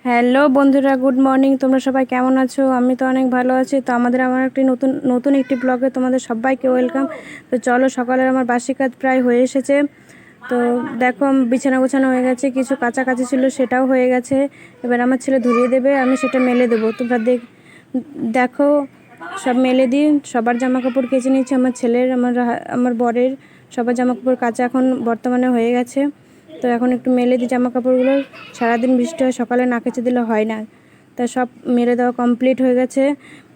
Hello বন্ধুরা, good morning. তোমরা সবাই কেমন আছো? আমি তো অনেক ভালো আছি। তো আমার একটি নতুন একটি ব্লগে তোমাদের সবাইকে ওয়েলকাম। তো চলো, সকালের আমার বাসি কাজ প্রায় হয়ে এসেছে। তো দেখো, বিছানা গোছানো হয়ে গেছে, কিছু কাছাকাছি ছিল সেটাও হয়ে গেছে। এবার আমার ছেলে ধুয়ে দেবে, আমি সেটা মেলে দেবো। তোমরা দেখো, সব মেলে দিই। সবার জামা কাপড় কেচে নিচ্ছি, আমার ছেলের, আমার বরের, সবার জামা কাপড় কাচা এখন বর্তমানে হয়ে গেছে। তো এখন একটু মেলে দিই জামা কাপড়গুলো। সারাদিন বৃষ্টি হয়, সকালে না কেচে দিলে হয় না। তা সব মেলে দেওয়া কমপ্লিট হয়ে গেছে।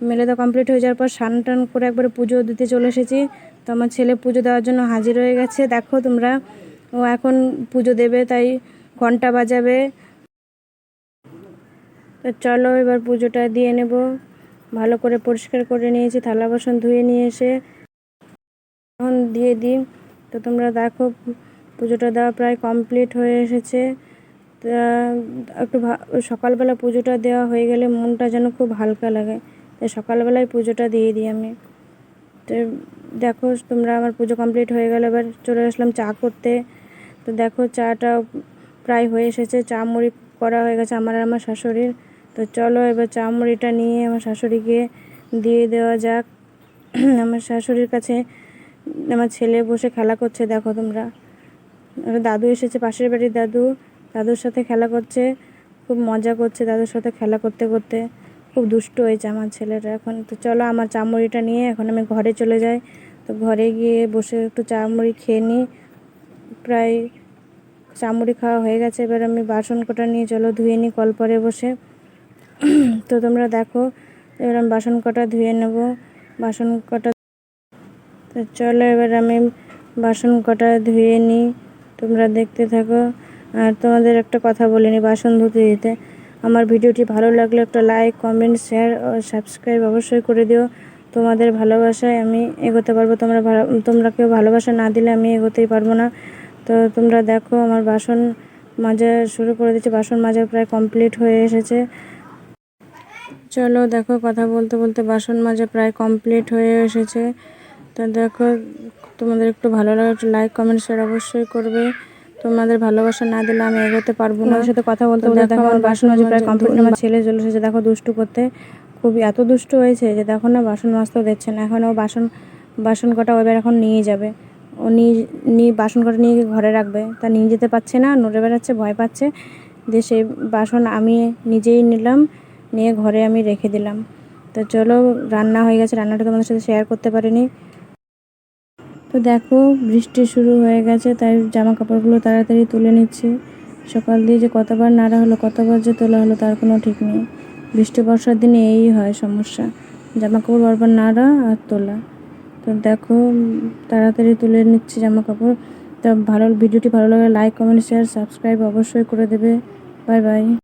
মেলে দেওয়া কমপ্লিট হয়ে যাওয়ার পর স্নান টান করে একবারে পুজো দিতে চলে এসেছি। তো আমার ছেলে পুজো দেওয়ার জন্য হাজির হয়ে গেছে। দেখো তোমরা, ও এখন পুজো দেবে, তাই ঘন্টা বাজাবে। তো চলো এবার পুজোটা দিয়ে নেব। ভালো করে পরিষ্কার করে নিয়েছি, থালা বাসন ধুয়ে নিয়ে এসে এখন দিয়ে দিই। তো তোমরা দেখো, পুজোটা দেওয়া প্রায় কমপ্লিট হয়ে এসেছে। তা একটু সকালবেলা পুজোটা দেওয়া হয়ে গেলে মনটা যেন খুব হালকা লাগে, তাই সকালবেলায় পুজোটা দিয়ে দিই আমি। তো দেখো তোমরা, আমার পুজো কমপ্লিট হয়ে গেল, এবার চলে আসলাম চা করতে। তো দেখো, চাটা প্রায় হয়ে এসেছে, চা মুড়ি করা হয়ে গেছে আমার আর আমার শাশুড়ির। তো চলো এবার চা মুড়িটা নিয়ে আমার শাশুড়িকে দিয়ে দেওয়া যাক। আমার শাশুড়ির কাছে আমার ছেলে বসে খেলা করছে, দেখো তোমরা। দাদু এসেছে, পাশের বাড়ির দাদু, দাদুর সাথে খেলা করছে, খুব মজা করছে দাদুর সাথে খেলা করতে করতে। খুব দুষ্ট হয়েছে আমার ছেলেটা এখন। তো চলো, আমার চামড়িটা নিয়ে এখন আমি ঘরে চলে যাই। তো ঘরে গিয়ে বসে একটু চামড়ি খেয়ে নিই। প্রায় চামড়ি খাওয়া হয়ে গেছে, এবার আমি বাসন কটা নিয়ে চলো ধুয়ে নিই কলপরে বসে। তো তোমরা দেখো, এবার আমি বাসন কটা ধুয়ে নেব। বাসন কটা, তো চলো এবার আমি বাসন কটা ধুয়ে নিই, তোমরা দেখতে থাকো। আর তোমাদের একটা কথা বলিনি বাসন ধুতে দিতে, আমার ভিডিওটি ভালো লাগলে একটা লাইক, কমেন্ট, শেয়ার ও সাবস্ক্রাইব অবশ্যই করে দিও। তোমাদের ভালোবাসায় আমি এগোতে পারবো। তোমরা কেউ ভালোবাসা না দিলে আমি এগোতেই পারবো না। তো তোমরা দেখো, আমার বাসন মাজা শুরু করে দিচ্ছি। বাসন মাজা প্রায় কমপ্লিট হয়ে এসেছে। চলো দেখো, কথা বলতে বলতে বাসন মাজা প্রায় কমপ্লিট হয়ে এসেছে। তো দেখো, তোমাদের একটু ভালো লাগে, একটু লাইক, কমেন্ট, শেয়ার অবশ্যই করবে। তোমাদের ভালোবাসা না দিলে আমি এগোতে পারবো না। সাথে কথা বলতে বলতে দেখো, আমার বাসন মাজা প্রায় কমপ্লিট। আমার ছেলে চলে এসেছে, দেখো দুষ্টু করতে। খুবই এত দুষ্টু হয়েছে যে দেখো না, বাসন মাজতেও দিচ্ছে না। এখন ও বাসন কটা এবার এখন নিয়ে যাবে। ও নিয়ে বাসন কটা নিয়ে ঘরে রাখবে, তা নিয়ে যেতে পারছে না, নড়ে বেড়াচ্ছে, ভয় পাচ্ছে। দিয়ে সেই বাসন আমি নিজেই নিলাম, নিয়ে ঘরে আমি রেখে দিলাম। তো চলো, রান্না হয়ে গেছে, রান্নাটা তোমাদের সাথে শেয়ার করতে পারিনি। তো দেখো, বৃষ্টি শুরু হয়ে গেছে, তাই জামা কাপড়গুলো তাড়াতাড়ি তুলে নিচ্ছি। সকাল দিয়ে যে কতবার নাড়া হলো, কতবার যে তোলা হলো তার কোনো ঠিক নেই। বৃষ্টি বর্ষার দিনে এই হয় সমস্যা, জামা কাপড় বারবার নাড়া আর তোলা। তো দেখো, তাড়াতাড়ি তুলে নিচ্ছি জামা কাপড়। তো ভিডিওটি ভালো লাগলে লাইক, কমেন্ট, শেয়ার, সাবস্ক্রাইব অবশ্যই করে দেবে। Bye bye.